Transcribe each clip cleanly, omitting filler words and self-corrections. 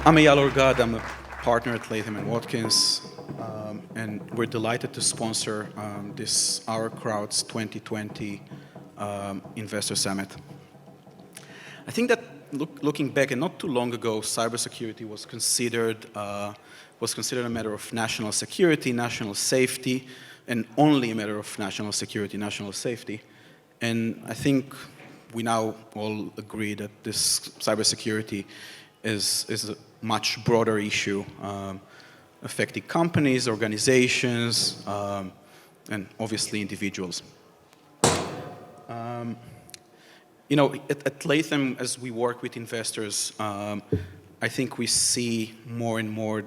I'm Eyal Gadi. I'm a partner at Latham and Watkins, and we're delighted to sponsor this OurCrowd's 2020 Investor Summit. I think that looking back, and not too long ago, cybersecurity was considered a matter of national security, national safety, and only a matter of national security, national safety. And I think we now all agree that this cybersecurity is a much broader issue affecting companies, organizations, and obviously individuals. At Latham, as we work with investors, I think we see more and more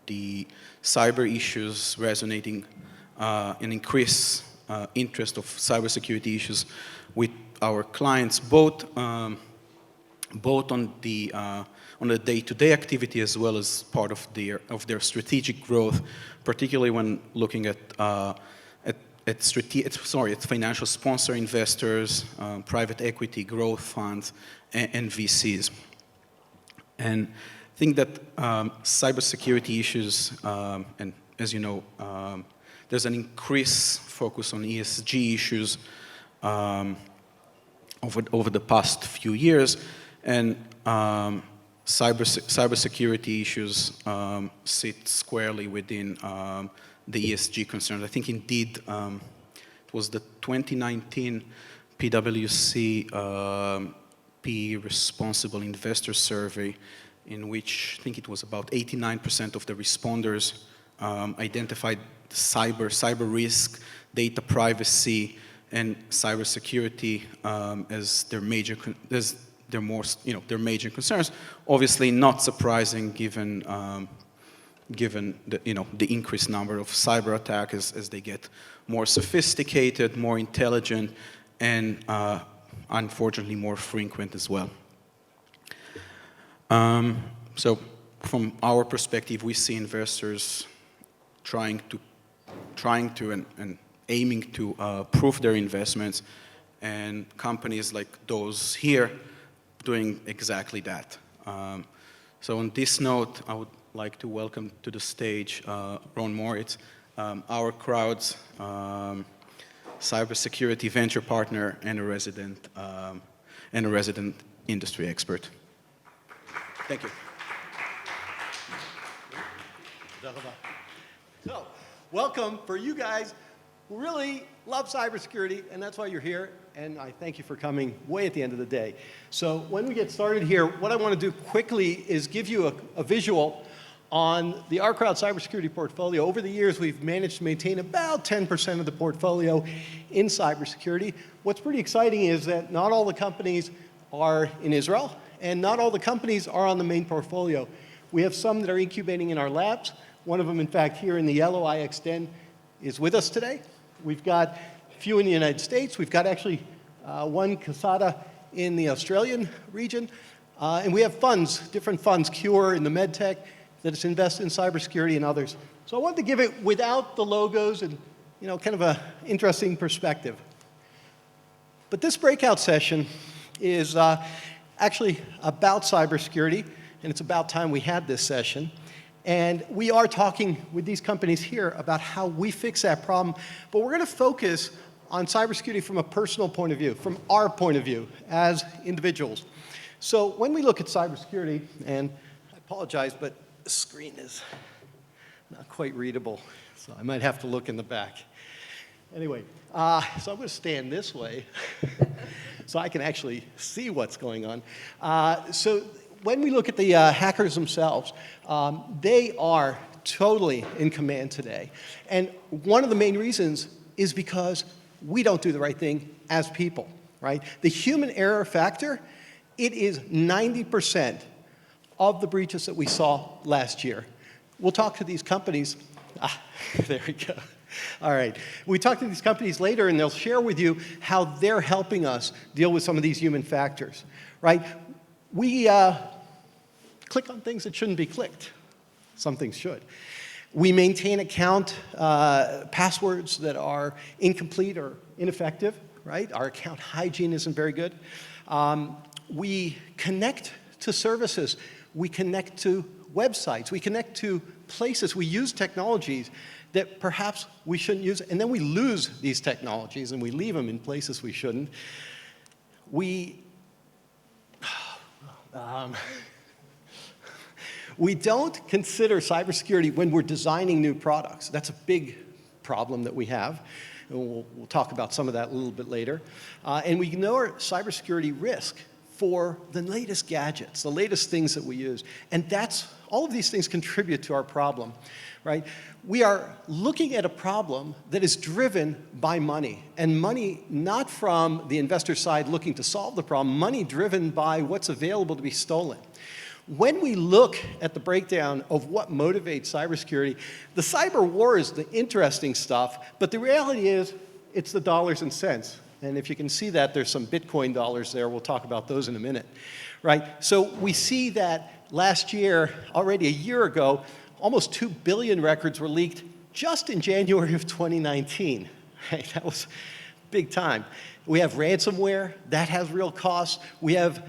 the cyber issues resonating and increase interest of cybersecurity issues with our clients, both on the day-to-day activity as well as part of their strategic growth, particularly when looking at financial sponsor investors, private equity, growth funds, and VCs. And I think that cybersecurity issues, and as you know, there's an increased focus on ESG issues over the past few years, and cybersecurity issues sit squarely within the ESG concerns. I think indeed it was the 2019 PwC PE Responsible Investor Survey, in which I think it was about 89% of the responders identified cyber risk, data privacy, and cybersecurity as their major concerns. Obviously, not surprising given the increased number of cyber attacks as they get more sophisticated, more intelligent, and unfortunately more frequent as well. So from our perspective, we see investors trying to and aiming to prove their investments, and companies like those here doing exactly that. So on this note, I would like to welcome to the stage Ron Moritz, OurCrowd's cybersecurity venture partner and a resident industry expert. Thank you. So, welcome for you guys who really love cybersecurity, and that's why you're here, and I thank you for coming way at the end of the day. So when we get started here, what I want to do quickly is give you a visual on the OurCrowd cybersecurity portfolio. Over the years, we've managed to maintain about 10% of the portfolio in cybersecurity. What's pretty exciting is that not all the companies are in Israel, and not all the companies are on the main portfolio. We have some that are incubating in our labs. One of them, in fact, here in the yellow, iXDen, is with us today. We've got a few in the United States. We've got actually one Casada in the Australian region. And we have funds, different funds, Kfir in the medtech, that is invested in cybersecurity and others. So I wanted to give it without the logos and kind of an interesting perspective. But this breakout session is actually about cybersecurity, and it's about time we had this session. And we are talking with these companies here about how we fix that problem, but we're going to focus on cybersecurity from a personal point of view, from our point of view as individuals. So when we look at cybersecurity, and I apologize, but the screen is not quite readable, so I might have to look in the back. Anyway, so I'm going to stand this way so I can actually see what's going on. So when we look at the hackers themselves, they are totally in command today. And one of the main reasons is because we don't do the right thing as people, right? The human error factor, it is 90% of the breaches that we saw last year. We'll talk to these companies. There we go. All right. We talk to these companies later, and they'll share with you how they're helping us deal with some of these human factors, right? We click on things that shouldn't be clicked. Some things should. We maintain account passwords that are incomplete or ineffective, right? Our account hygiene isn't very good. We connect to services. We connect to websites, we connect to places, we use technologies that perhaps we shouldn't use, and then we lose these technologies and we leave them in places we shouldn't. We don't consider cybersecurity when we're designing new products. That's a big problem that we have. And we'll talk about some of that a little bit later. And we ignore cybersecurity risk for the latest gadgets, the latest things that we use. And all of these things contribute to our problem, right? We are looking at a problem that is driven by money, and money not from the investor side looking to solve the problem, money driven by what's available to be stolen. When we look at the breakdown of what motivates cybersecurity, the cyber war is the interesting stuff, but the reality is it's the dollars and cents. And if you can see that, there's some Bitcoin dollars there. We'll talk about those in a minute, right? So we see that last year, already a year ago, almost 2 billion records were leaked just in January of 2019. Right? That was big time. We have ransomware. That has real costs. We have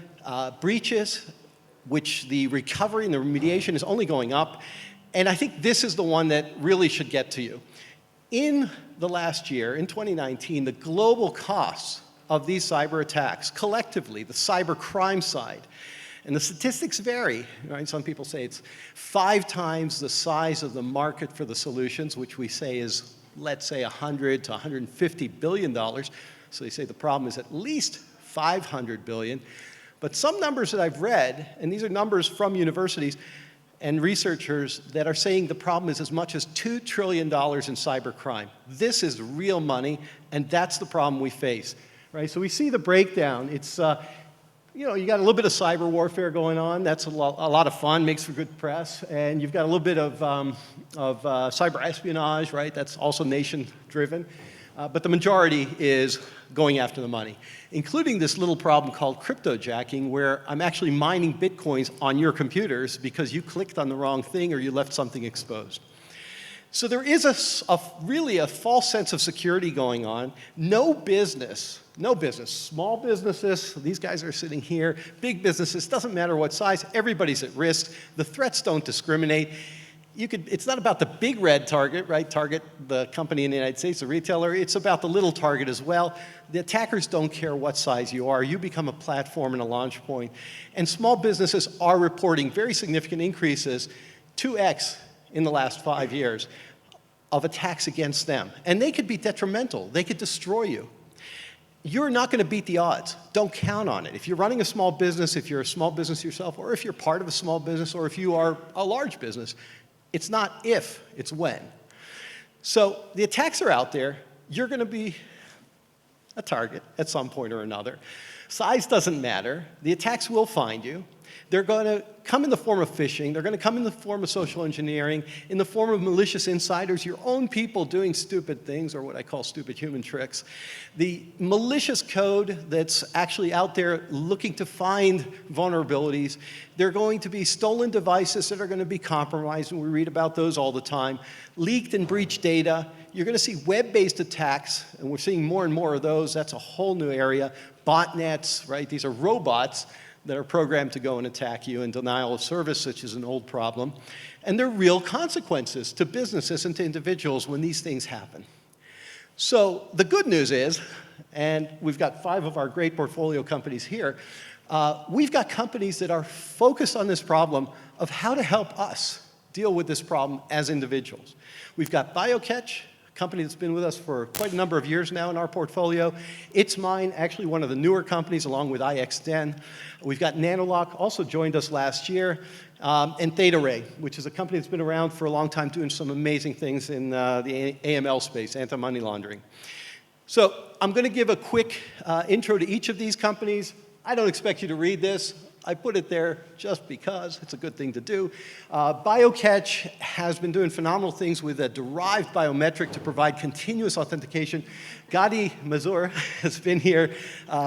breaches, which the recovery and the remediation is only going up. And I think this is the one that really should get to you. In the last year, in 2019, the global costs of these cyber attacks, collectively, the cyber crime side, and the statistics vary, right? Some people say it's 5 times the size of the market for the solutions, which we say is, let's say, $100 to $150 billion. So they say the problem is at least $500 billion. But some numbers that I've read, and these are numbers from universities and researchers that are saying the problem is as much as $2 trillion in cybercrime. This is real money, and that's the problem we face, right? So we see the breakdown. It's, you know, you got a little bit of cyber warfare going on. That's a lot of fun, makes for good press. And you've got a little bit of cyber espionage, right? That's also nation-driven. But the majority is going after the money, including this little problem called cryptojacking, where I'm actually mining bitcoins on your computers because you clicked on the wrong thing or you left something exposed. So there is really a false sense of security going on. No business, small businesses, these guys are sitting here, big businesses, doesn't matter what size, everybody's at risk. The threats don't discriminate. It's not about the big red target, right? Target, the company in the United States, the retailer. It's about the little target as well. The attackers don't care what size you are. You become a platform and a launch point. And small businesses are reporting very significant increases, 2x in the last 5 years, of attacks against them. And they could be detrimental. They could destroy you. You're not going to beat the odds. Don't count on it. If you're running a small business, if you're a small business yourself, or if you're part of a small business, or if you are a large business, it's not if, it's when. So the attacks are out there. You're going to be a target at some point or another. Size doesn't matter. The attacks will find you. They're going to come in the form of phishing. They're going to come in the form of social engineering, in the form of malicious insiders, your own people doing stupid things, or what I call stupid human tricks. The malicious code that's actually out there looking to find vulnerabilities. There are going to be stolen devices that are going to be compromised, and we read about those all the time. Leaked and breached data. You're going to see web-based attacks, and we're seeing more and more of those. That's a whole new area. Botnets, right? These are robots that are programmed to go and attack you, and denial of service, which is an old problem. And there are real consequences to businesses and to individuals when these things happen. So the good news is, and we've got 5 of our great portfolio companies here, we've got companies that are focused on this problem of how to help us deal with this problem as individuals. We've got BioCatch, a company that's been with us for quite a number of years now in our portfolio. ITsMine, actually one of the newer companies, along with iXDen. We've got NanoLock, also joined us last year, and ThetaRay, which is a company that's been around for a long time doing some amazing things in the AML space, anti-money laundering. So I'm going to give a quick intro to each of these companies. I don't expect you to read this. I put it there just because it's a good thing to do. BioCatch has been doing phenomenal things with a derived biometric to provide continuous authentication. Gadi, Mazor, has been here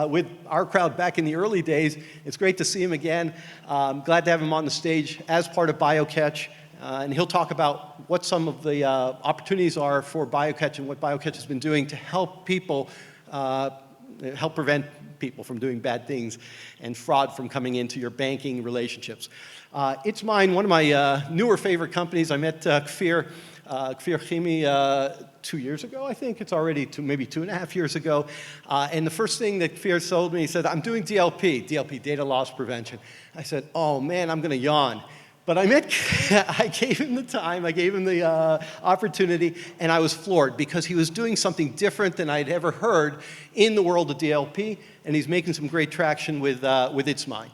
with OurCrowd back in the early days. It's great to see him again. Glad to have him on the stage as part of BioCatch. And he'll talk about what some of the opportunities are for BioCatch and what BioCatch has been doing to help people help prevent people from doing bad things and fraud from coming into your banking relationships. ITsMine, one of my newer favorite companies. I met Kfir Kimhi 2 years ago, I think. It's already maybe 2.5 years ago. And the first thing that Kfir told me, he said, I'm doing DLP, data loss prevention. I said, oh man, I'm going to yawn. But I gave him the time, I gave him the opportunity, and I was floored because he was doing something different than I'd ever heard in the world of DLP, and he's making some great traction with ITsMine.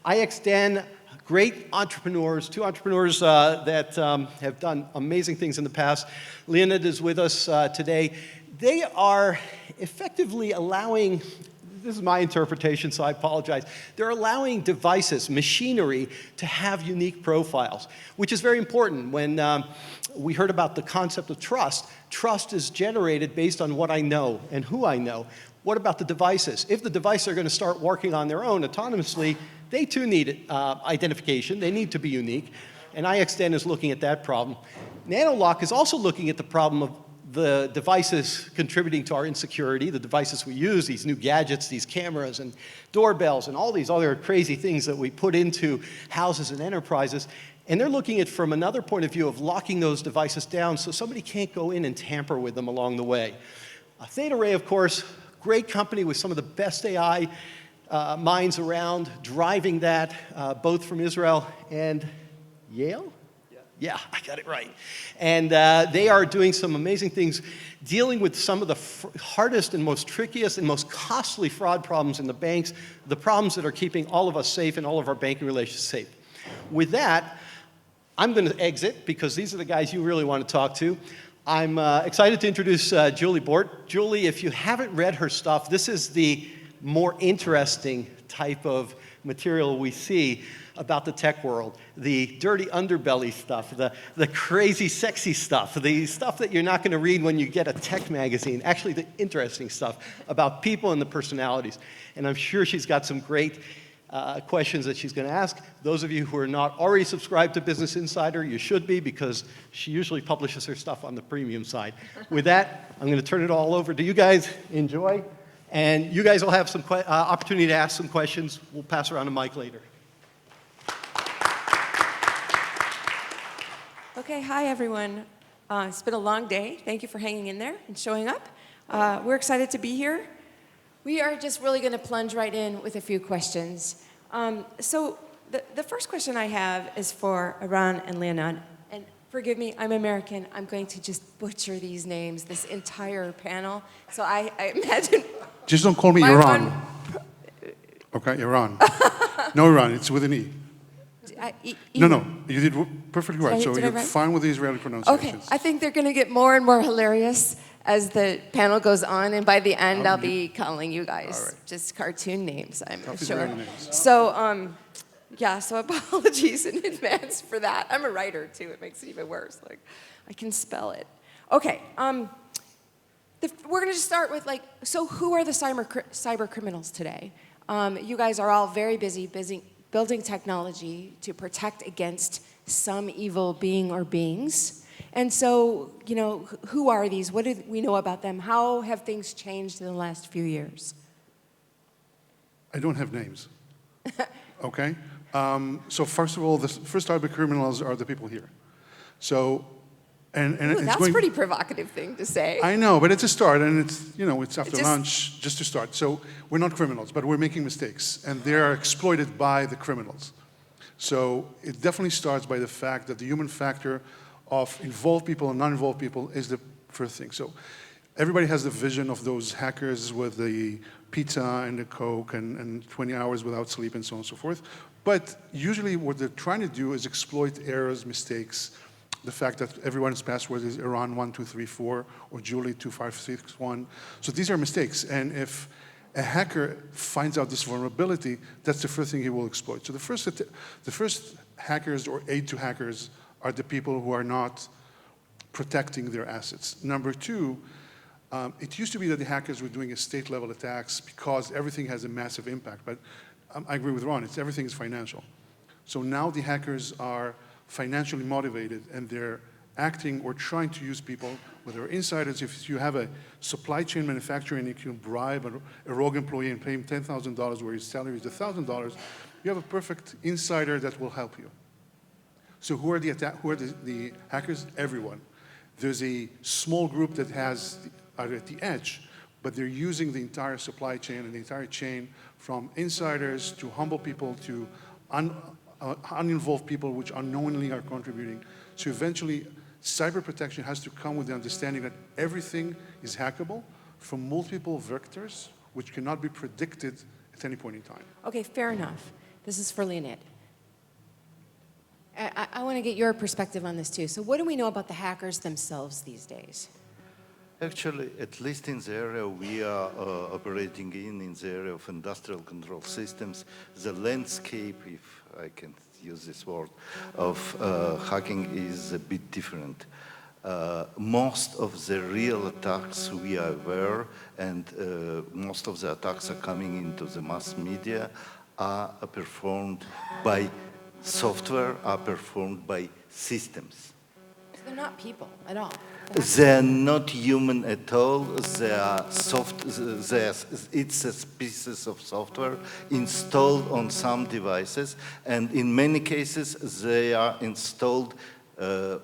iXDen, great entrepreneurs, two entrepreneurs that have done amazing things in the past. Leonid is with us today. They are effectively allowing, this is my interpretation, so I apologize. They're allowing devices, machinery, to have unique profiles, which is very important. When we heard about the concept of trust, trust is generated based on what I know and who I know. What about the devices? If the devices are going to start working on their own autonomously, they too need identification. They need to be unique. And iXDen is looking at that problem. NanoLock is also looking at the problem of the devices contributing to our insecurity, the devices we use, these new gadgets, these cameras and doorbells and all these other crazy things that we put into houses and enterprises. And they're looking at it from another point of view of locking those devices down so somebody can't go in and tamper with them along the way. ThetaRay, of course, great company with some of the best AI minds around, driving that, both from Israel and Yale? Yeah, I got it right. And they are doing some amazing things, dealing with some of the hardest and most trickiest and most costly fraud problems in the banks, the problems that are keeping all of us safe and all of our banking relations safe. With that, I'm going to exit because these are the guys you really want to talk to. I'm excited to introduce Julie Bort. Julie, if you haven't read her stuff, this is the more interesting type of material we see about the tech world, the dirty underbelly stuff, the crazy sexy stuff, the stuff that you're not going to read when you get a tech magazine, actually the interesting stuff about people and the personalities. And I'm sure she's got some great questions that she's going to ask. Those of you who are not already subscribed to Business Insider, you should be, because she usually publishes her stuff on the premium side. With that, I'm going to turn it all over to you guys. Enjoy. And you guys will have some opportunity to ask some questions. We'll pass around a mic later. Okay, hi everyone. It's been a long day. Thank you for hanging in there and showing up. We're excited to be here. We are just really going to plunge right in with a few questions. So the first question I have is for Eran and Leonid. And forgive me, I'm American. I'm going to just butcher these names, this entire panel. So I imagine... Just don't call me Eran. Okay, Eran. No, Eran, it's with an E. No, you did perfectly right. So you're fine with the Israeli pronunciations. Okay, I think they're going to get more and more hilarious as the panel goes on, and by the end, I'll be calling you guys just cartoon names, I'm sure. So, yeah, so apologies in advance for that. I'm a writer, too. It makes it even worse. Like, I can spell it. Okay, we're going to just start with, like, so who are the cyber criminals today? You guys are all very busy building technology to protect against some evil being or beings. And so, you know, who are these? What do we know about them? How have things changed in the last few years? I don't have names. Okay? So first of all, the first cyber criminals are the people here. So, and Ooh, that's a pretty provocative thing to say. I know, but it's a start, and it's, you know, it's after lunch, just to start. So we're not criminals, but we're making mistakes, and they are exploited by the criminals. So it definitely starts by the fact that the human factor of involved people and non-involved people is the first thing. So everybody has the vision of those hackers with the pizza and the Coke and 20 hours without sleep and so on and so forth. But usually what they're trying to do is exploit errors, mistakes, the fact that everyone's password is Eran1234 or Julie2561. So these are mistakes. And if a hacker finds out this vulnerability, that's the first thing he will exploit. So the first hackers or aid to hackers are the people who are not protecting their assets. Number two, it used to be that the hackers were doing state-level attacks because everything has a massive impact. But I agree with Ron, everything is financial. So now the hackers are financially motivated, and they're acting or trying to use people, whether insiders, if you have a supply chain manufacturer and you can bribe a rogue employee and pay him $10,000 where his salary is $1,000, you have a perfect insider that will help you. So who are the hackers? Everyone. There's a small group that are at the edge, but they're using the entire supply chain and the entire chain from insiders to humble people to uninvolved people which unknowingly are contributing. So eventually, cyber protection has to come with the understanding that everything is hackable from multiple vectors which cannot be predicted at any point in time. Okay, fair enough. This is for Leonid. I want to get your perspective on this too. So what do we know about the hackers themselves these days? Actually, at least in the area we are operating in the area of industrial control systems, the landscape, if I can use this word, of hacking is a bit different. Most of the real attacks we are aware, and most of the attacks are coming into the mass media, are performed by software, are performed by systems. So they're not people at all. They're not human at all. They are it's a pieces of software installed on some devices, and in many cases they are installed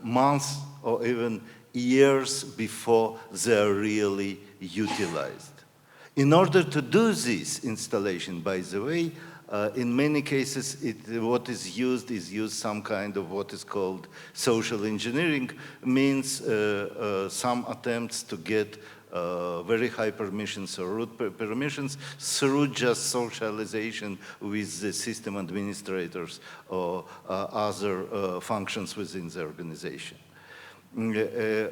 months or even years before they are really utilized. In order to do this installation, by the way, in many cases, what is used some kind of what is called social engineering, means some attempts to get very high permissions or root permissions through just socialization with the system administrators or other functions within the organization.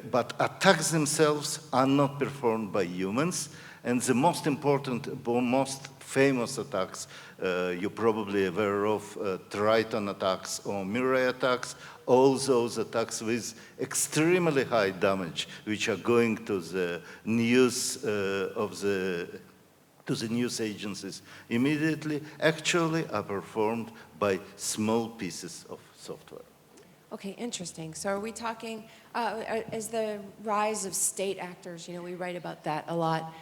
But attacks themselves are not performed by humans, and the most important, most famous attacks you're probably aware of, Triton attacks or mirror attacks, all those attacks with extremely high damage, which are going to the news to the news agencies immediately, actually are performed by small pieces of software. Okay, interesting. So are we talking, is the rise of state actors, you know, we write about that a lot,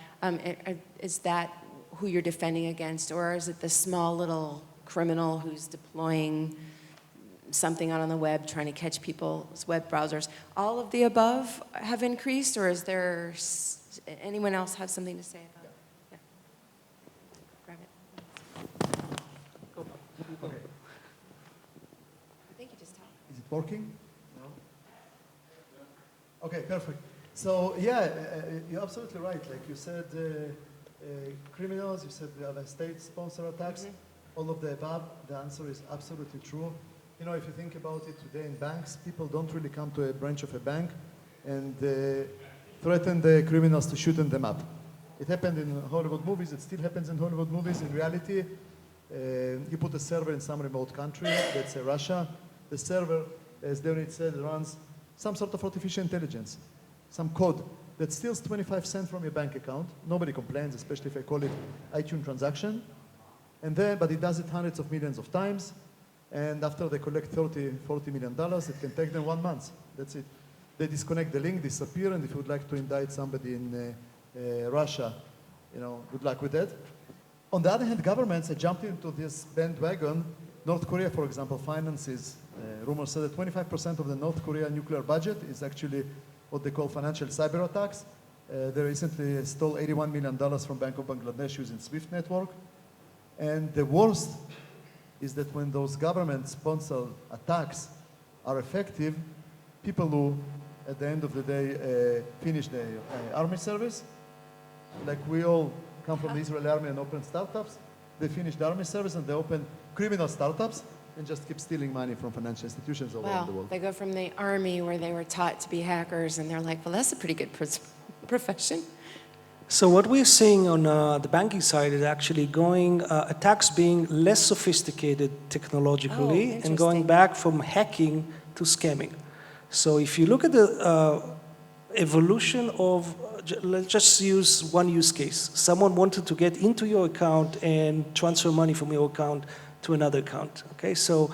is that who you're defending against, or is it the small little criminal who's deploying something out on the web, trying to catch people's web browsers? All of the above have increased, or is there, anyone else have something to say about it? Yeah. Grab it. Okay. I think you just talked. Is it working? No? Okay, perfect. So yeah, you're absolutely right. Like you said, criminals, you said we have a state-sponsored attacks, all of the above. The answer is absolutely true. You know, if you think about it today in banks, people don't really come to a branch of a bank and threaten the criminals to shoot them up. It happened in Hollywood movies. It still happens in Hollywood movies. In reality, you put a server in some remote country, let's say Russia. The server, as Leonid said, runs some sort of artificial intelligence, some code that steals 25 cents from your bank account. Nobody complains, especially if I call it iTunes transaction. And then, but it does it hundreds of millions of times. And after they collect $40 million, it can take them 1 month. That's it. They disconnect the link, disappear, and if you would like to indict somebody in Russia, you know, good luck with that. On the other hand, governments have jumped into this bandwagon. North Korea, for example, finances, rumors say that 25% of the North Korea nuclear budget is actually what they call financial cyber attacks. They recently stole $81 million from Bank of Bangladesh using SWIFT network. And the worst is that when those government-sponsored attacks are effective, people who, at the end of the day, finish the army service, like we all come from the Israeli army and open startups, they finish the army service and they open criminal startups and just keep stealing money from financial institutions all around the world. They go from the army where they were taught to be hackers and they're like, well, that's a pretty good profession. So what we're seeing on the banking side is actually attacks being less sophisticated technologically and going back from hacking to scamming. So if you look at the evolution of, let's just use one use case. Someone wanted to get into your account and transfer money from your account to another account. Okay, so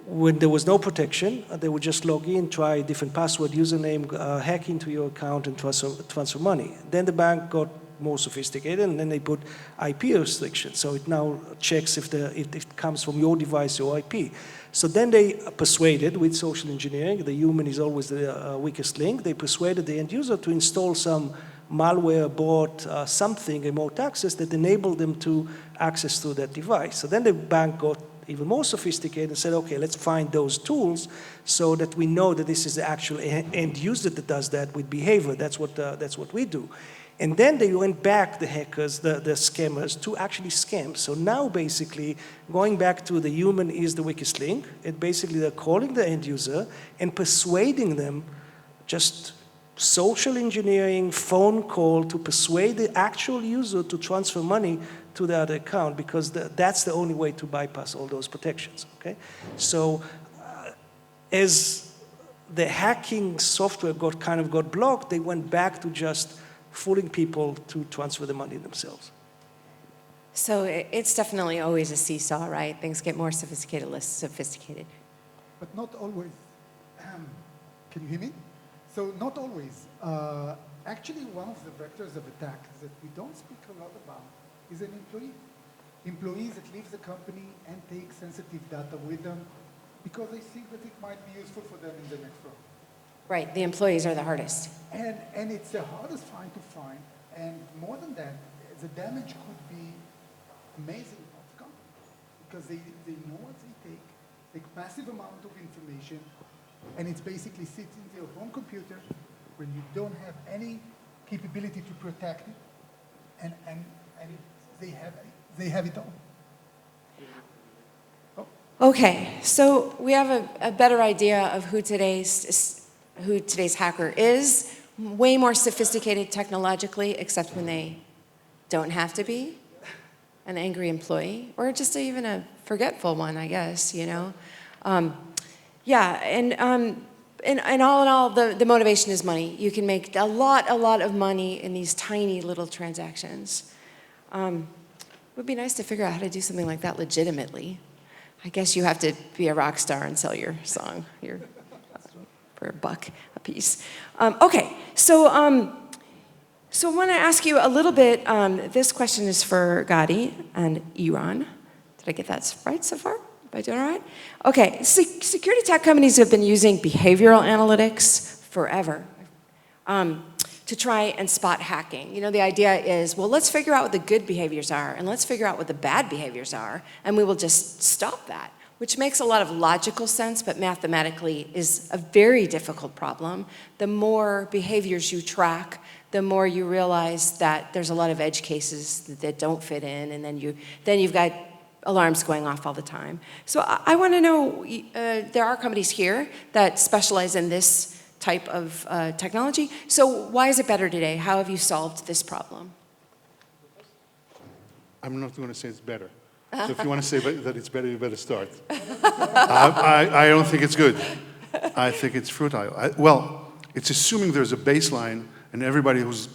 when there was no protection, they would just log in, try a different password, username, hack into your account and transfer money. Then the bank got more sophisticated, and then they put IP restrictions. So it now checks if it comes from your device or IP. So then they persuaded, with social engineering, the human is always the weakest link, they persuaded the end user to install some malware, Bort, something, remote access that enabled them to access to that device. So then the bank got even more sophisticated and said, okay, let's find those tools so that we know that this is the actual end user that does that with behavior. That's what we do. And then they went back, the hackers, the scammers, to actually scam. So now basically, going back to the human is the weakest link, and basically they're calling the end user and persuading them, just social engineering, phone call to persuade the actual user to transfer money to the other account, because that's the only way to bypass all those protections, okay? So as the hacking software got blocked, they went back to just fooling people to transfer the money themselves. So it's definitely always a seesaw, right? Things get more sophisticated, less sophisticated. But not always. Can you hear me? So not always. Actually, one of the vectors of attack that we don't speak a lot about is an employee. Employees that leave the company and take sensitive data with them because they think that it might be useful for them in the next role. Right, the employees are the hardest. And it's the hardest find to find, and more than that, the damage could be amazing of the company because they know what they take massive amount of information, and it's basically sits in your home computer when you don't have any capability to protect it, and they have it all. Oh. Okay, so we have a better idea of who today's hacker is, way more sophisticated technologically, except when they don't have to be an angry employee, or just even a forgetful one, I guess, you know. Yeah, and all in all, the motivation is money. You can make a lot of money in these tiny little transactions. It would be nice to figure out how to do something like that legitimately. I guess you have to be a rock star and sell your song for $1 a piece. Okay, so I want to ask you a little bit. This question is for Gadi and Eran. Did I get that right so far? Am I doing all right? Okay, security tech companies have been using behavioral analytics forever to try and spot hacking. You know, the idea is, well, let's figure out what the good behaviors are, and let's figure out what the bad behaviors are, and we will just stop that, which makes a lot of logical sense, but mathematically is a very difficult problem. The more behaviors you track, the more you realize that there's a lot of edge cases that don't fit in, and then you've got alarms going off all the time. So I want to know, there are companies here that specialize in this type of technology. So why is it better today? How have you solved this problem? I'm not going to say it's better. So if you want to say that it's better, you better start. I don't think it's good. I think it's futile. Well, it's assuming there's a baseline, and everybody who's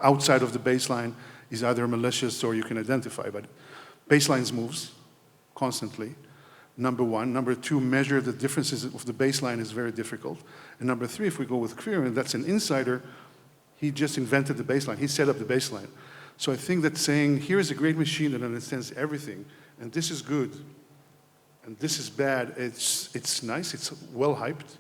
outside of the baseline is either malicious or you can identify. But baselines moves constantly, number one. Number two, measure the differences of the baseline is very difficult. And number three, if we go with Kfir, and that's an insider, he just invented the baseline. He set up the baseline. So I think that saying, here is a great machine that understands everything, and this is good, and this is bad, it's nice, it's well hyped.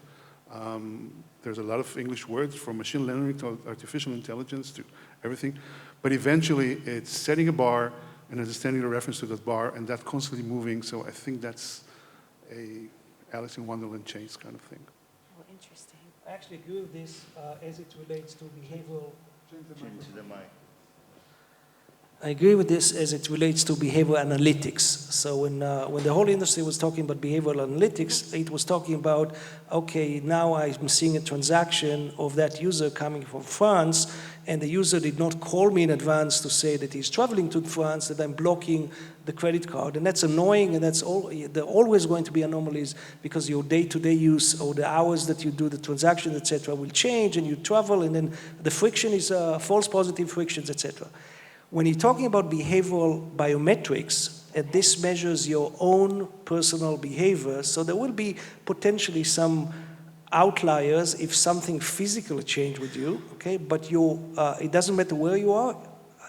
There's a lot of English words from machine learning to artificial intelligence to everything. But eventually, it's setting a bar and understanding the reference to that bar, and that constantly moving. So I think that's a Alice in Wonderland chase kind of thing. Oh, interesting. I actually agree with this as it relates to behavioral. Change the mic. I agree with this as it relates to behavioral analytics. So when the whole industry was talking about behavioral analytics, it was talking about, okay, now I'm seeing a transaction of that user coming from France, and the user did not call me in advance to say that he's traveling to France, that I'm blocking the credit card. And that's annoying, and there are always going to be anomalies because your day-to-day use or the hours that you do the transaction, etc., will change, and you travel, and then the friction is false positive frictions, etc. When you're talking about behavioral biometrics, and this measures your own personal behavior. So there will be potentially some outliers if something physical changed with you, okay? But it doesn't matter where you are,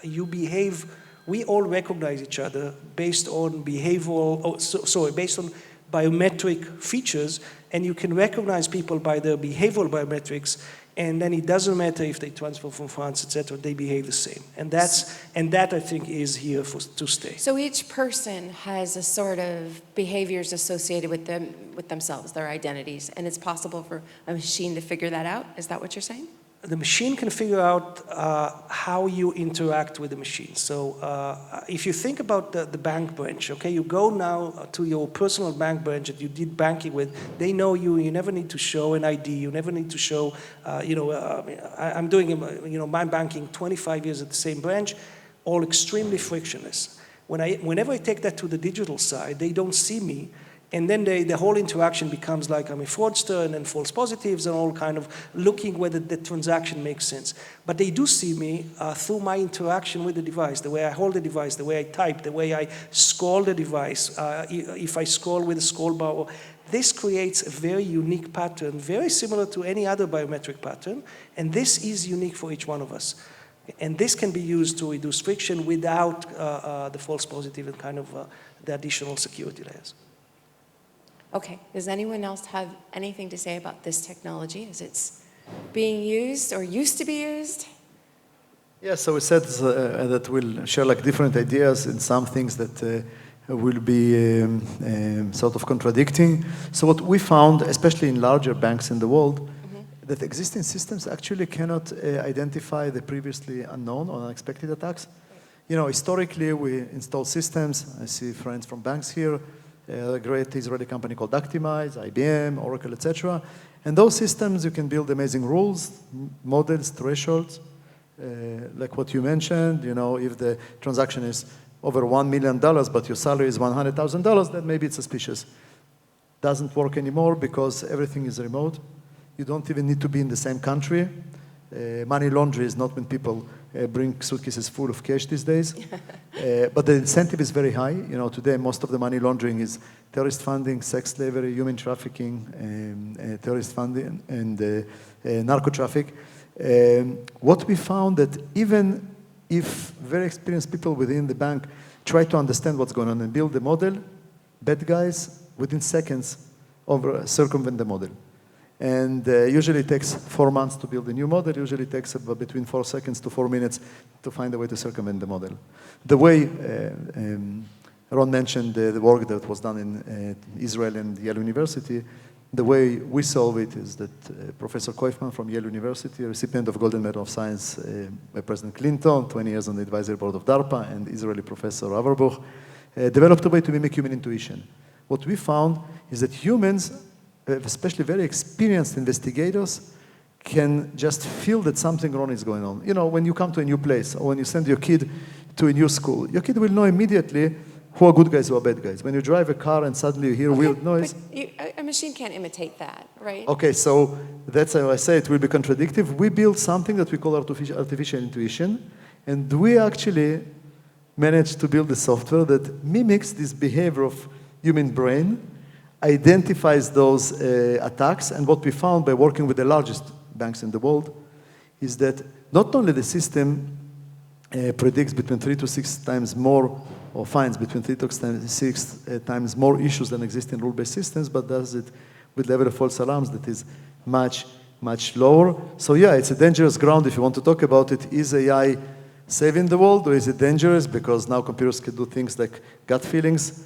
you behave. We all recognize each other based on based on biometric features, and you can recognize people by their behavioral biometrics, and then it doesn't matter if they transfer from France, etc. They behave the same, and that I think is here to stay. So each person has a sort of behaviors associated with themselves, their identities, and it's possible for a machine to figure that out. Is that what you're saying? The machine can figure out how you interact with the machine. So if you think about the bank branch, okay, you go now to your personal bank branch that you did banking with, they know you, you never need to show an ID, you never need to show, I'm doing, my banking 25 years at the same branch, all extremely frictionless. Whenever I take that to the digital side, they don't see me. And then the whole interaction becomes like I'm a fraudster, and then false positives and all kind of looking whether the transaction makes sense. But they do see me through my interaction with the device, the way I hold the device, the way I type, the way I scroll the device, if I scroll with a scroll bar. This creates a very unique pattern, very similar to any other biometric pattern, and this is unique for each one of us. And this can be used to reduce friction without the false positive and kind of the additional security layers. Okay, does anyone else have anything to say about this technology as it's being used or used to be used? Yeah, so we said that we'll share like different ideas and some things that will be sort of contradicting. So what we found, especially in larger banks in the world, that existing systems actually cannot identify the previously unknown or unexpected attacks. You know, historically we install systems. I see friends from banks here. A great Israeli company called iXDen, IBM, Oracle, etc. And those systems, you can build amazing rules, models, thresholds, like what you mentioned. You know, if the transaction is over $1 million, but your salary is $100,000, then maybe it's suspicious. Doesn't work anymore because everything is remote. You don't even need to be in the same country. Money laundering is not when people bring suitcases full of cash these days. But the incentive is very high. You know, today most of the money laundering is terrorist funding, sex slavery, human trafficking, terrorist funding, and narco traffic. What we found that even if very experienced people within the bank try to understand what's going on and build the model, bad guys within seconds circumvent the model. And usually it takes 4 months to build a new model. Usually it takes between 4 seconds to 4 minutes to find a way to circumvent the model. The way Ron mentioned the work that was done in Israel and Yale University, the way we solve it is that Professor Kaufman from Yale University, a recipient of Golden Medal of Science by President Clinton, 20 years on the advisory board of DARPA, and Israeli Professor Averbuch, developed a way to mimic human intuition. What we found is that humans, especially very experienced investigators, can just feel that something wrong is going on. You know, when you come to a new place or when you send your kid to a new school, your kid will know immediately who are good guys, who are bad guys. When you drive a car and suddenly you hear weird noise. A machine can't imitate that, right? Okay, so that's how I say it will be contradictive. We built something that we call artificial intuition, and we actually managed to build a software that mimics this behavior of human brain, identifies those attacks, and what we found by working with the largest banks in the world is that not only the system predicts between 3 to 6 times more, or finds between 3 to 6 times more issues than existing rule-based systems, but does it with level of false alarms that is much, much lower. So yeah, it's a dangerous ground if you want to talk about it. Is AI saving the world, or is it dangerous because now computers can do things like gut feelings,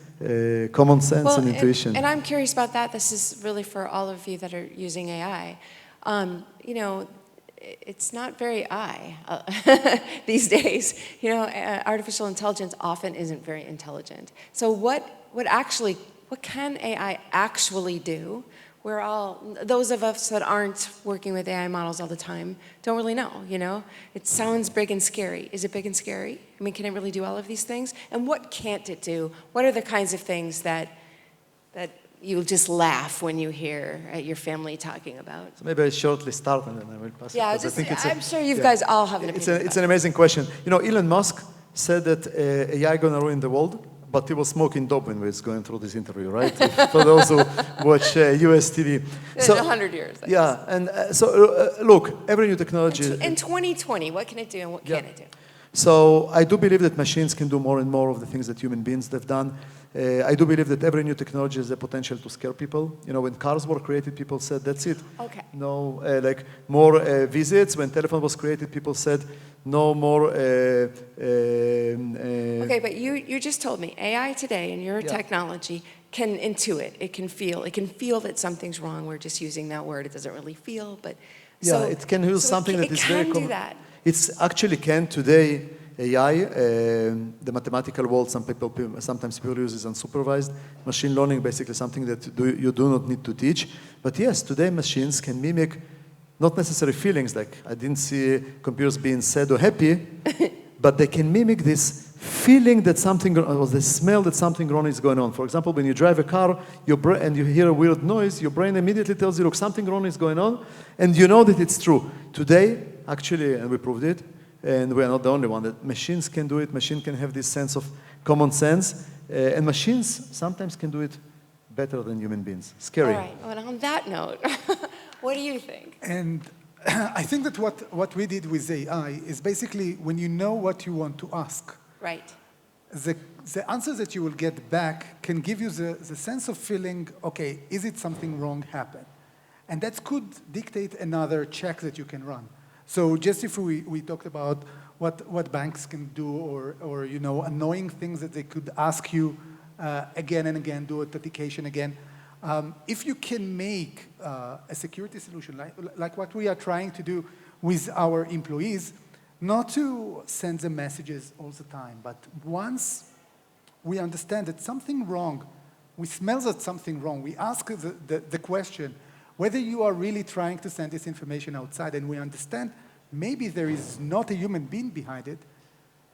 common sense, and intuition? And I'm curious about that. This is really for all of you that are using AI. You know, it's not very these days. You know, artificial intelligence often isn't very intelligent. So what can AI actually do? We're all, those of us that aren't working with AI models all the time don't really know, you know? It sounds big and scary. Is it big and scary? I mean, can it really do all of these things? And what can't it do? What are the kinds of things that you'll just laugh when you hear your family talking about? So maybe I'll shortly start and then I will pass it. I'm sure you guys all have an opinion. It's an amazing question. You know, Elon Musk said that AI is going to ruin the world but he was smoking dope when we was going through this interview, right? For those who watch US TV. So, 100 years. Yeah, and look, every new technology... In 2020, what can it do and what can't it do? So I do believe that machines can do more and more of the things that human beings have done. I do believe that every new technology has the potential to scare people. You know, when cars were created, people said, that's it. Okay. No, like more visits. When telephone was created, people said, no more... Okay, but you just told me, AI today and your technology can intuit, it can feel that something's wrong. We're just using that word. It doesn't really feel, but... Yeah, it can use something that is very common. It can do that. It's actually can today, AI, the mathematical world, sometimes people use is unsupervised. Machine learning, basically something that you do not need to teach. But yes, today machines can mimic not necessarily feelings, like I didn't see computers being sad or happy, but they can mimic this feeling that something, or the smell that something wrong is going on. For example, when you drive a car and you hear a weird noise, your brain immediately tells you, look, something wrong is going on, and you know that it's true. Today, actually, and we proved it, and we are not the only one, that machines can do it, machines can have this sense of common sense, and machines sometimes can do it better than human beings. Scary. All right, well, on that note, what do you think? And I think that what we did with AI is basically when you know what you want to ask, right. The answers that you will get back can give you the sense of feeling, okay, is it something wrong happen? And that could dictate another check that you can run. So just if we talked about what banks can do or you know, annoying things that they could ask you again and again, do authentication again. If you can make a security solution like what we are trying to do with our employees, not to send them messages all the time, but once we understand that something wrong, we smell that something wrong, we ask the question whether you are really trying to send this information outside, and we understand maybe there is not a human being behind it,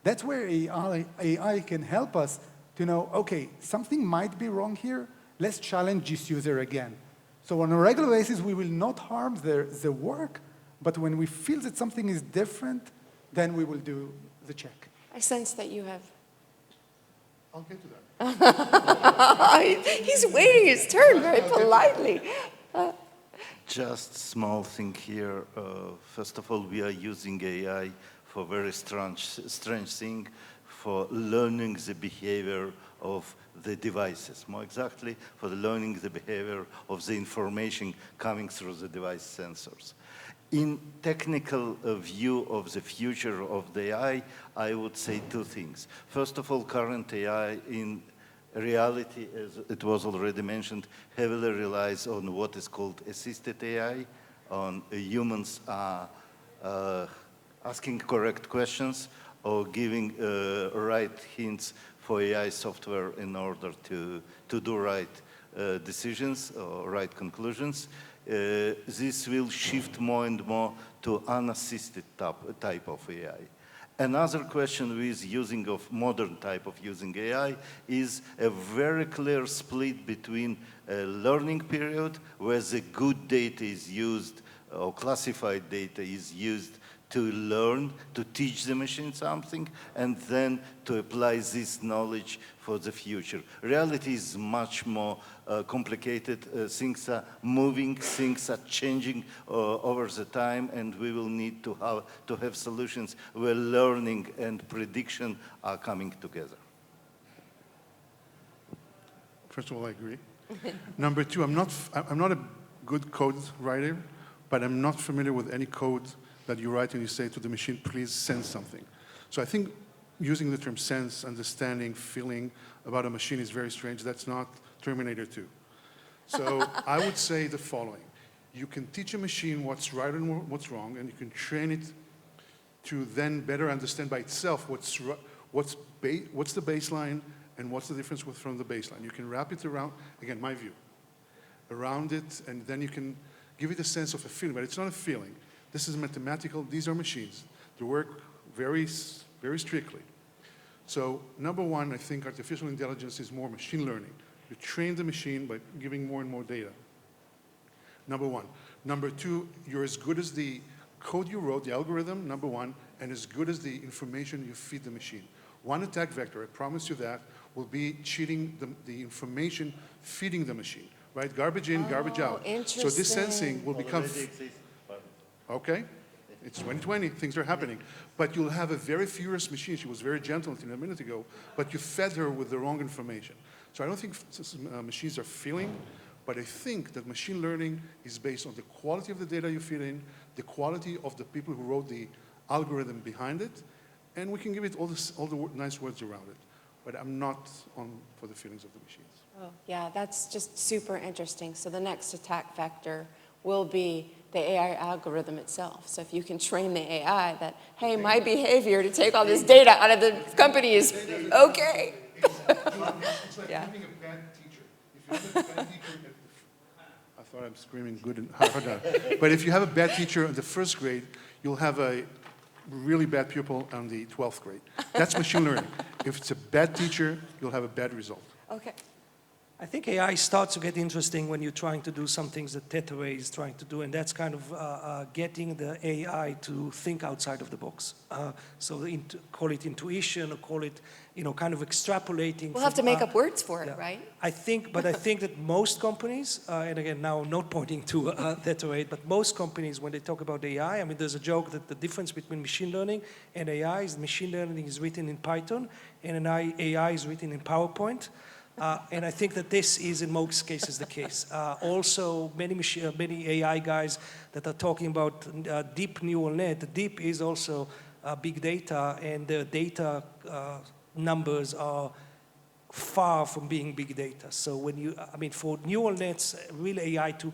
that's where AI can help us to know, okay, something might be wrong here, let's challenge this user again. So on a regular basis, we will not harm their work, but when we feel that something is different, then we will do the check. I sense that you have... I'll get to that. He's waiting his turn very politely. Just small thing here. First of all, we are using AI for very strange thing, for learning the behavior of the devices. More exactly, for learning the behavior of the information coming through the device sensors. In technical view of the future of the AI, I would say two things. First of all, current AI in reality, as it was already mentioned, heavily relies on what is called assisted AI, on humans asking correct questions or giving right hints for AI software in order to do right decisions or right conclusions. This will shift more and more to unassisted type of AI. Another question with using of modern type of using AI is a very clear split between a learning period where the good data is used or classified data is used to learn, to teach the machine something, and then to apply this knowledge for the future. Reality is much more complicated. Things are moving, things are changing over the time, and we will need to have solutions where learning and prediction are coming together. First of all, I agree. Number two, I'm not a good code writer, but I'm not familiar with any code that you write and you say to the machine, please sense something. So I think using the term sense, understanding, feeling about a machine is very strange. That's not Terminator 2. So I would say the following. You can teach a machine what's right and what's wrong, and you can train it to then better understand by itself what's the baseline and what's the difference from the baseline. You can wrap it around, again, my view, around it, and then you can give it a sense of a feeling, but it's not a feeling. This is mathematical. These are machines. They work very, very strictly. So number one, I think artificial intelligence is more machine learning. You train the machine by giving more and more data. Number one. Number two, you're as good as the code you wrote, the algorithm, number one, and as good as the information you feed the machine. One attack vector, I promise you that, will be cheating the information feeding the machine, right? Garbage in, garbage out. So this sensing will become... Okay, it's 2020, things are happening. But you'll have a very furious machine. She was very gentle until a minute ago, but you fed her with the wrong information. So I don't think machines are feeling, but I think that machine learning is based on the quality of the data you feed in, the quality of the people who wrote the algorithm behind it, and we can give it all the nice words around it. But I'm not on for the feelings of the machines. Oh, yeah, that's just super interesting. So the next attack vector will be the AI algorithm itself. So if you can train the AI that, hey, my behavior to take all this data out of the company is okay. It's like having a bad teacher. If you have a bad teacher I thought I'm screaming good and hard. But if you have a bad teacher in the first grade, you'll have a really bad pupil on the 12th grade. That's machine learning. If it's a bad teacher, you'll have a bad result. Okay. I think AI starts to get interesting when you're trying to do some things that ThetaRay is trying to do, and that's kind of getting the AI to think outside of the box. So call it intuition, or call it, kind of extrapolating. We'll have to make up words for it, yeah. right? I think that most companies, and again, now not pointing to ThetaRay, but most companies, when they talk about AI, I mean, there's a joke that the difference between machine learning and AI is machine learning is written in Python, and AI is written in PowerPoint. And I think that this is in most cases the case. Also, many AI guys that are talking about deep neural net. The deep is also big data, and the data numbers are far from being big data. So for neural nets, real AI to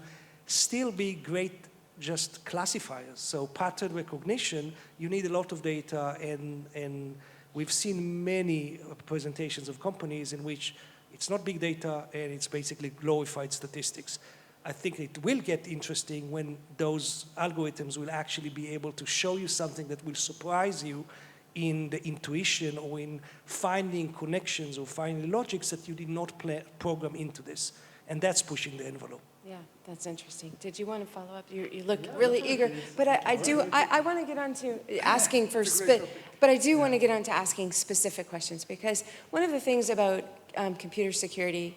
still be great just classifiers. So pattern recognition, you need a lot of data, and we've seen many presentations of companies in which it's not big data, and it's basically glorified statistics. I think it will get interesting when those algorithms will actually be able to show you something that will surprise you in the intuition or in finding connections or finding logics that you did not program into this. And that's pushing the envelope. Yeah, that's interesting. Did you want to follow up? You look really eager. But I want to get on to asking for, but I do want to get on to asking specific questions, because one of the things about computer security,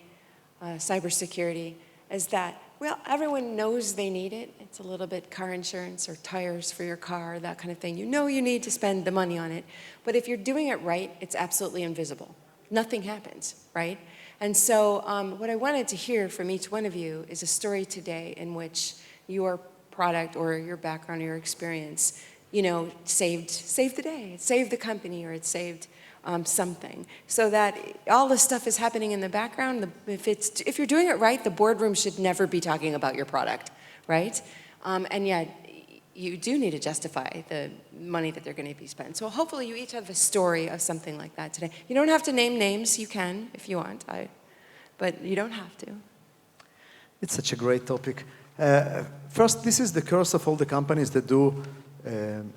cybersecurity, is that, well, everyone knows they need it. It's a little bit car insurance or tires for your car, that kind of thing. You know you need to spend the money on it. But if you're doing it right, it's absolutely invisible. Nothing happens, right? And so what I wanted to hear from each one of you is a story today in which your product or your background or your experience, saved the day, it saved the company, or it saved something. So that all this stuff is happening in the background. If you're doing it right, the boardroom should never be talking about your product, right? And yet, you do need to justify the money that they're going to be spent. So hopefully you each have a story of something like that today. You don't have to name names. You can if you want, but you don't have to. It's such a great topic. First, this is the curse of all the companies that do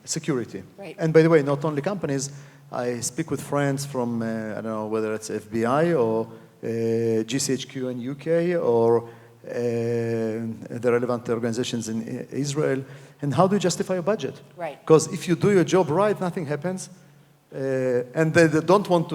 security. Right. And by the way, not only companies. I speak with friends from, I don't know, whether it's FBI or GCHQ in UK or the relevant organizations in Israel. And how do you justify your budget? Right. Because if you do your job right, nothing happens. And they don't want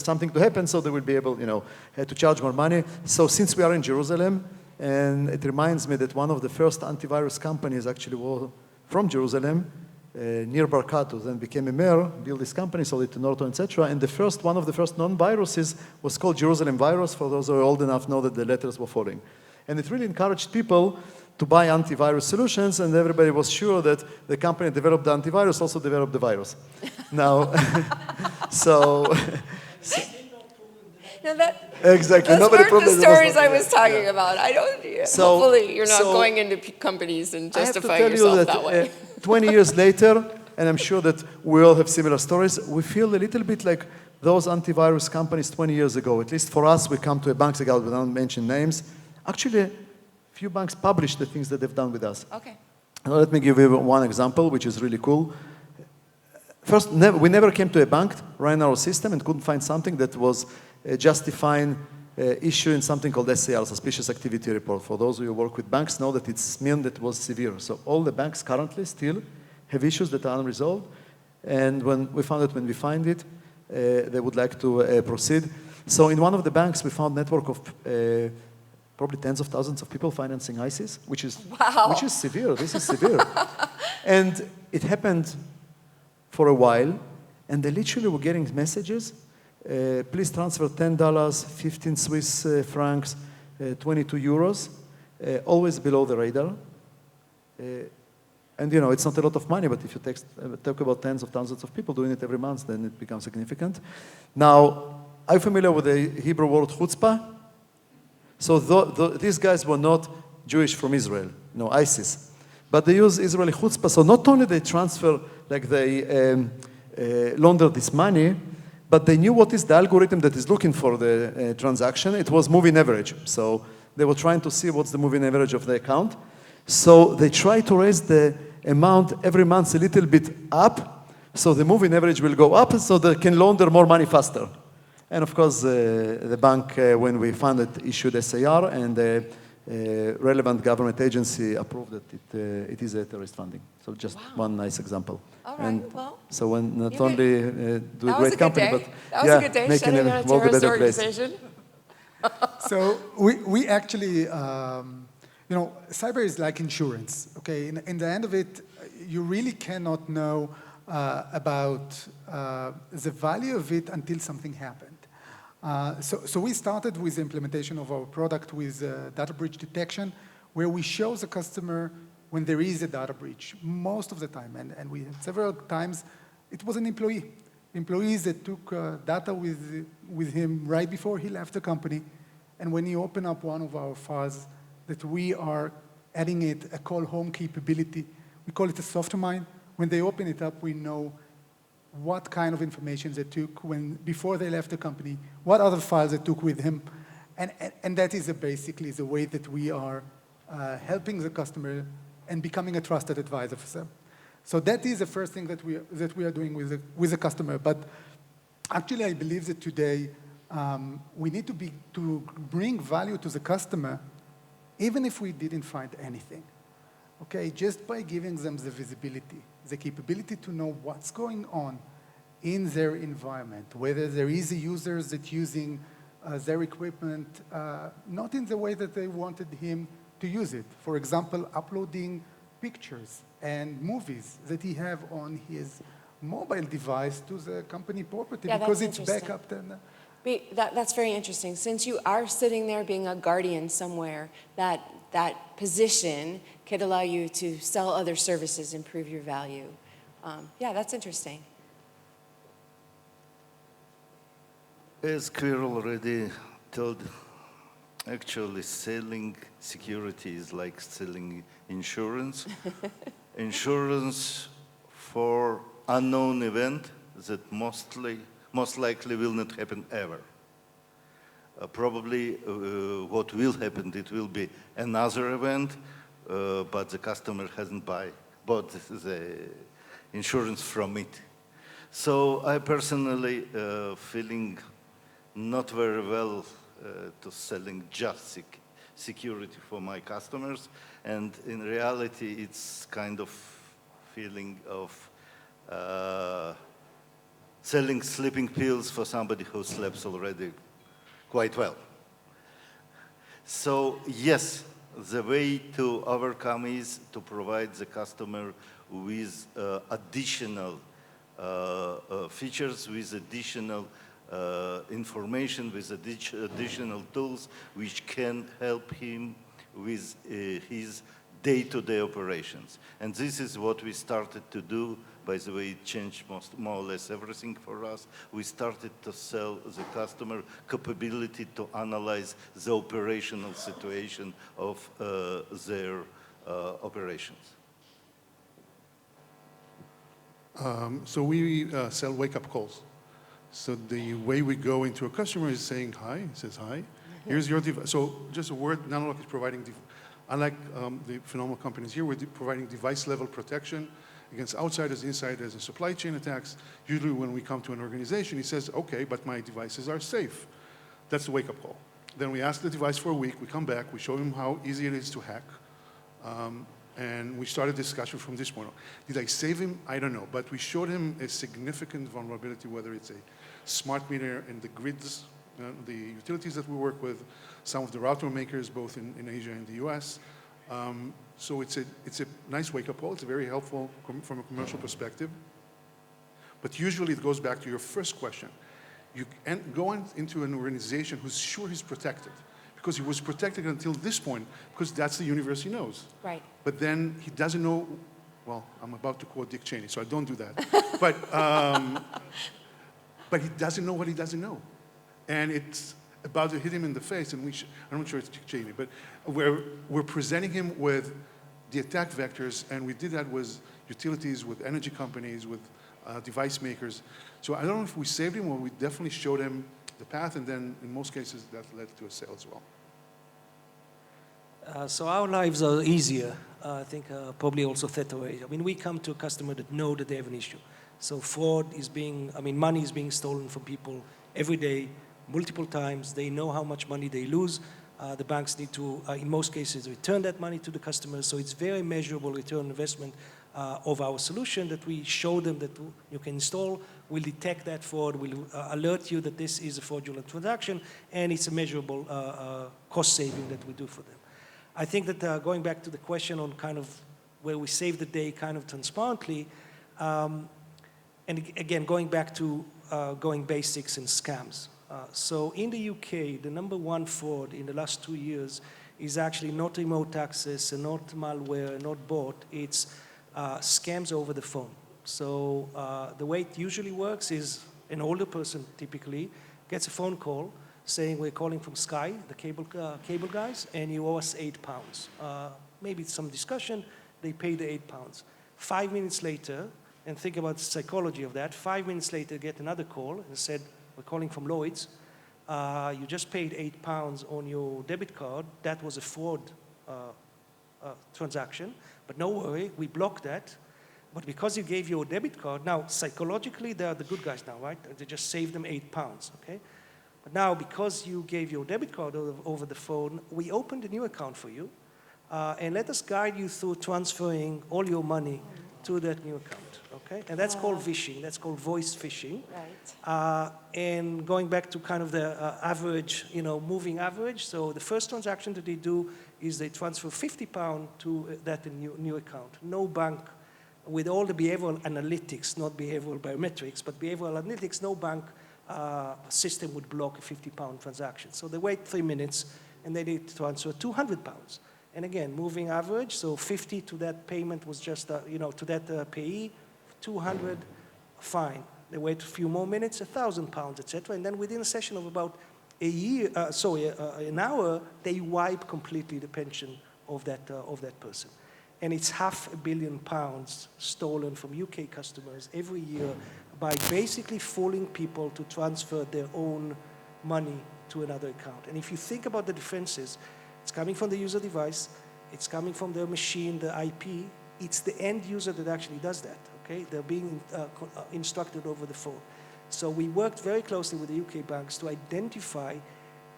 something to happen, so they will be able, to charge more money. So since we are in Jerusalem, and it reminds me that one of the first antivirus companies actually was from Jerusalem, near Barkato, then became a mayor, built this company, sold it to Norton, etc. And one of the first non-viruses was called Jerusalem virus. For those who are old enough, know that the letters were falling. And it really encouraged people to buy antivirus solutions, and everybody was sure that the company that developed the antivirus also developed the virus. Now, exactly. Those weren't the stories I was talking about. Hopefully you're not going into companies and justifying yourself that way. 20 years later, and I'm sure that we all have similar stories, we feel a little bit like those antivirus companies 20 years ago. At least for us, we come to a bank, again, we don't mention names. Actually, a few banks publish the things that they've done with us. Okay. Now, let me give you one example, which is really cool. First, we never came to a bank, ran our system, and couldn't find something that was justifying issuing something called SAR, Suspicious Activity Report. For those who work with banks know that it's mean that was severe. So all the banks currently still have issues that are unresolved. And when we find it, they would like to proceed. So in one of the banks, we found a network of probably tens of thousands of people financing ISIS, which is severe. This is severe. And it happened for a while, and they literally were getting messages, please transfer $10, 15 Swiss francs, 22 euros, always below the radar. And you know, it's not a lot of money, but if you talk about tens of thousands of people doing it every month, then it becomes significant. Now, are you familiar with the Hebrew word chutzpah? So these guys were not Jewish from Israel, no, ISIS. But they use Israeli chutzpah, so not only they transfer, like they launder this money, but they knew what is the algorithm that is looking for the transaction. It was moving average. So they were trying to see what's the moving average of the account. So they try to raise the amount every month a little bit up, so the moving average will go up, so they can launder more money faster. And of course, the bank, when we found it, issued SAR, and the relevant government agency approved that it is a terrorist funding. So just one nice example. All right, and well. so when not only do a That was great a good company, day. but That was a good day, making shutting a down a world a terrorist better place. organization. So we actually, you know, cyber is like insurance, okay? In the end of it, you really cannot know about the value of it until something happened. So we started with the implementation of our product with data breach detection, where we show the customer when there is a data breach, most of the time. And we had several times, it was an employee. Employees that took data with him right before he left the company. And when you open up one of our files that we are adding it a call home capability, we call it a software mine. When they open it up, we know what kind of information they took before they left the company, what other files they took with him. And that is basically the way that we are helping the customer and becoming a trusted advisor for them. So that is the first thing that we are doing with the customer. But actually, I believe that today we need to bring value to the customer, even if we didn't find anything. Okay, just by giving them the visibility, the capability to know what's going on in their environment, whether there is a user that's using their equipment not in the way that they wanted him to use it. For example, uploading pictures and movies that he have on his mobile device to the company property because it's backup. That's very interesting. Since you are sitting there being a guardian somewhere, that position could allow you to sell other services, improve your value. Yeah, that's interesting. As Kfir already told, actually selling security is like selling insurance. Insurance for unknown event that most likely will not happen ever. Probably what will happen, it will be another event, but the customer hasn't bought the insurance from it. So I personally feeling not very well to selling just security for my customers, and in reality it's kind of feeling of selling sleeping pills for somebody who sleeps already quite well. So yes, the way to overcome is to provide the customer with additional features, with additional information, with additional tools which can help him with his day-to-day operations. And this is what we started to do. By the way, it changed more or less everything for us. We started to sell the customer capability to analyze the operational situation of their operations. So we sell wake-up calls. So the way we go into a customer is saying hi, it says hi, here's your device. So just a word, NanoLock is providing, unlike the phenomenal companies here, we're providing device-level protection against outsiders, insiders, and supply chain attacks. Usually when we come to an organization, he says, okay, but my devices are safe. That's the wake-up call. Then we ask the device for a week, we come back, we show him how easy it is to hack, and we started discussion from this point on. Did I save him? I don't know, but we showed him a significant vulnerability, whether it's a smart meter in the grids the utilities that we work with, some of the router makers, both in Asia and the US. So it's a nice wake-up call. It's very helpful from a commercial perspective. But usually it goes back to your first question. You go into an organization who's sure he's protected, because he was protected until this point, because that's the universe he knows. Right. But then he doesn't know, well, I'm about to quote Dick Cheney, so I don't do that. But he doesn't know what he doesn't know. And it's about to hit him in the face, and I'm not sure it's Dick Cheney, but we're presenting him with the attack vectors, and we did that with utilities, with energy companies, with device makers. So I don't know if we saved him, or we definitely showed him the path, and then in most cases that led to a sale as well. So our lives are easier, I think probably also ThetaRay. I mean, we come to a customer that know that they have an issue. So fraud is money is being stolen from people every day, multiple times. They know how much money they lose. The banks need to, in most cases, return that money to the customers. So it's very measurable return on investment of our solution that we show them that you can install. We'll detect that fraud. We'll alert you that this is a fraudulent transaction, and it's a measurable cost saving that we do for them. I think that going back to the question on kind of where we save the day kind of transparently, and again, going back to going basics and scams. So in the UK, the #1 fraud in the last 2 years is actually not remote access and not malware, not Bort. It's scams over the phone. So the way it usually works is an older person typically gets a phone call saying we're calling from Sky, the cable guys, and you owe us £8. Maybe some discussion, they pay the £8. 5 minutes later, and think about the psychology of that, 5 minutes later get another call and said, we're calling from Lloyd's, you just paid £8 on your debit card, that was a fraud transaction, but no worry, we blocked that. But because you gave your debit card, now psychologically they are the good guys now, right? They just saved them £8, okay? But now because you gave your debit card over the phone, we opened a new account for you, and let us guide you through transferring all your money to that new account, okay? And that's called phishing, that's called voice phishing. Right. And going back to kind of the average, moving average, so the first transaction that they do is they transfer £50 to that new account. No bank, with all the behavioral analytics, not behavioral biometrics, but behavioral analytics, no bank system would block a £50 transaction. So they wait 3 minutes, and they need to transfer £200. And again, moving average, so 50 to that payment was just, to that payee, 200, fine. They wait a few more minutes, £1,000, etc. And then within a session of about an hour, they wipe completely the pension of that person. And it's £500 million stolen from UK customers every year by basically fooling people to transfer their own money to another account. And if you think about the defenses, it's coming from the user device, it's coming from their machine, the IP, it's the end user that actually does that, okay? They're being instructed over the phone. So we worked very closely with the UK banks to identify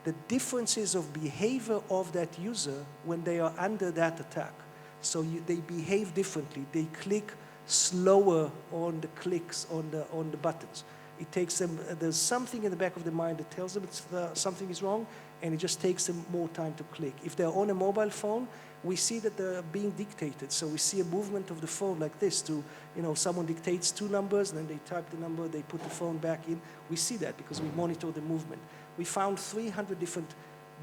the differences of behavior of that user when they are under that attack. So they behave differently. They click slower on the clicks on the buttons. It takes them, there's something in the back of the mind that tells them something is wrong, and it just takes them more time to click. If they're on a mobile phone, we see that they're being dictated. So we see a movement of the phone like this to, someone dictates 2 numbers, and then they type the number, they put the phone back in. We see that because we monitor the movement. We found 300 different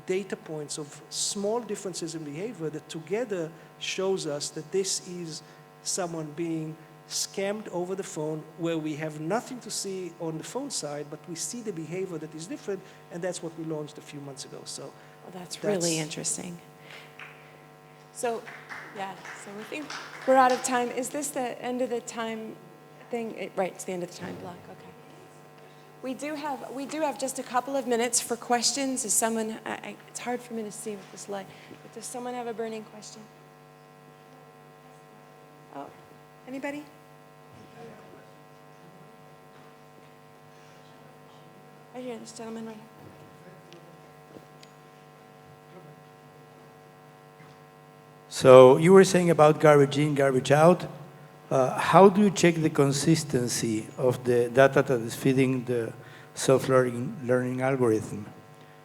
data points of small differences in behavior that together shows us that this is someone being scammed over the phone, where we have nothing to see on the phone side, but we see the behavior that is different, and that's what we launched a few months ago. So well, that's really interesting. So, yeah, so we think we're out of time. Is this the end of the time thing? Right, it's the end of the time block, okay. We do have just a couple of minutes for questions. Is someone, it's hard for me to see with this light, but does someone have a burning question? Oh, anybody? Right here, this gentleman right here. So you were saying about garbage in, garbage out. How do you check the consistency of the data that is feeding the self-learning algorithm.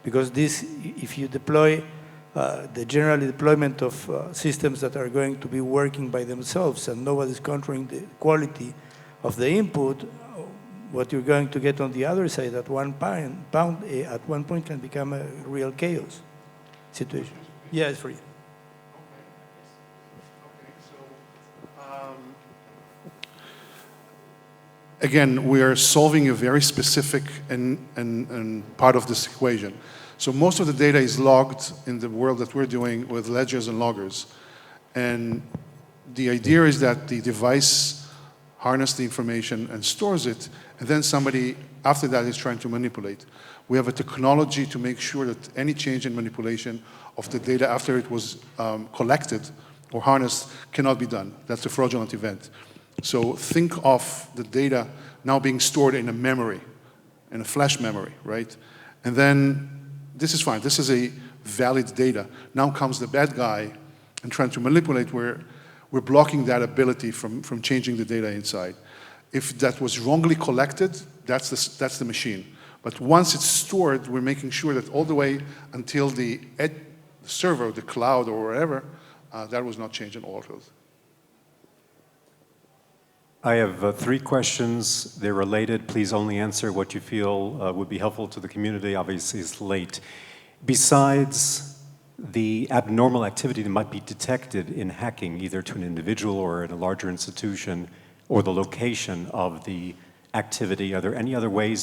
Because this, if you deploy the general deployment of systems that are going to be working by themselves and nobody's controlling the quality of the input, what you're going to get on the other side at one point can become a real chaos situation. Yeah, it's for you. Again, we are solving a very specific and part of this equation. So most of the data is logged in the world that we're doing with ledgers and loggers. And the idea is that the device harnesses the information and stores it, and then somebody after that is trying to manipulate. We have a technology to make sure that any change in manipulation of the data after it was collected or harnessed cannot be done. That's a fraudulent event. So think of the data now being stored in a memory, in a flash memory, right? And then this is fine. This is a valid data. Now comes the bad guy and trying to manipulate where we're blocking that ability from changing the data inside. If that was wrongly collected, that's the machine. But once it's stored, we're making sure that all the way until the server, the cloud or wherever, that was not changed in OurCrowd. I have 3 questions. They're related. Please only answer what you feel would be helpful to the community. Obviously, it's late. Besides the abnormal activity that might be detected in hacking, either to an individual or in a larger institution, or the location of the activity, are there any other ways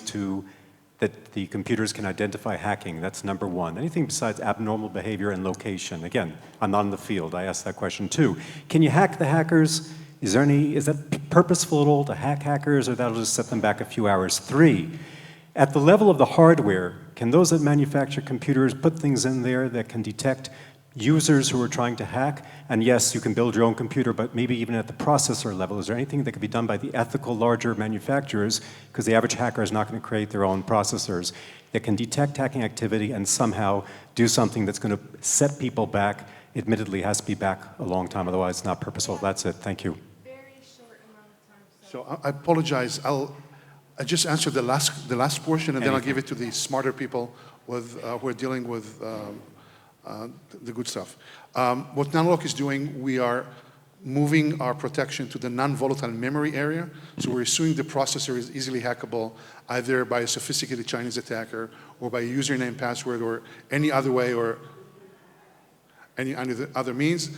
that the computers can identify hacking? That's number 1. Anything besides abnormal behavior and location? Again, I'm not in the field. I asked that question too. Can you hack the hackers? Is that purposeful at all to hack hackers, or that'll just set them back a few hours? 3, at the level of the hardware, can those that manufacture computers put things in there that can detect users who are trying to hack? And yes, you can build your own computer, but maybe even at the processor level, is there anything that could be done by the ethical larger manufacturers, because the average hacker is not going to create their own processors, that can detect hacking activity and somehow do something that's going to set people back? Admittedly, has to be back a long time, otherwise it's not purposeful. That's it. Thank you. So I apologize. I just answered the last portion, and then I'll give it to the smarter people who are dealing with the good stuff. What NanoLock is doing, we are moving our protection to the non-volatile memory area. So we're assuming the processor is easily hackable, either by a sophisticated Chinese attacker or by a username, password, or any other way, or any other means.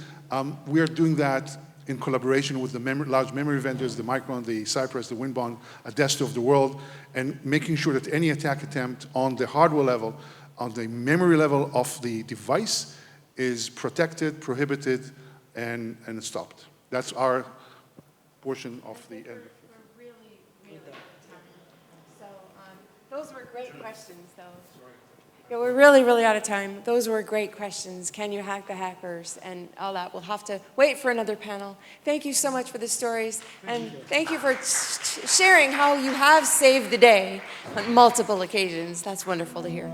We are doing that in collaboration with the large memory vendors, the Micron, the Cypress, the Winbond, Adesto of the world, and making sure that any attack attempt on the hardware level, on the memory level of the device is protected, prohibited, and stopped. That's our portion of the end. We're really out of time. So those were great questions, though. Yeah, we're really out of time. Those were great questions. Can you hack the hackers and all that? We'll have to wait for another panel. Thank you so much for the stories. And thank you for sharing how you have saved the day on multiple occasions. That's wonderful to hear.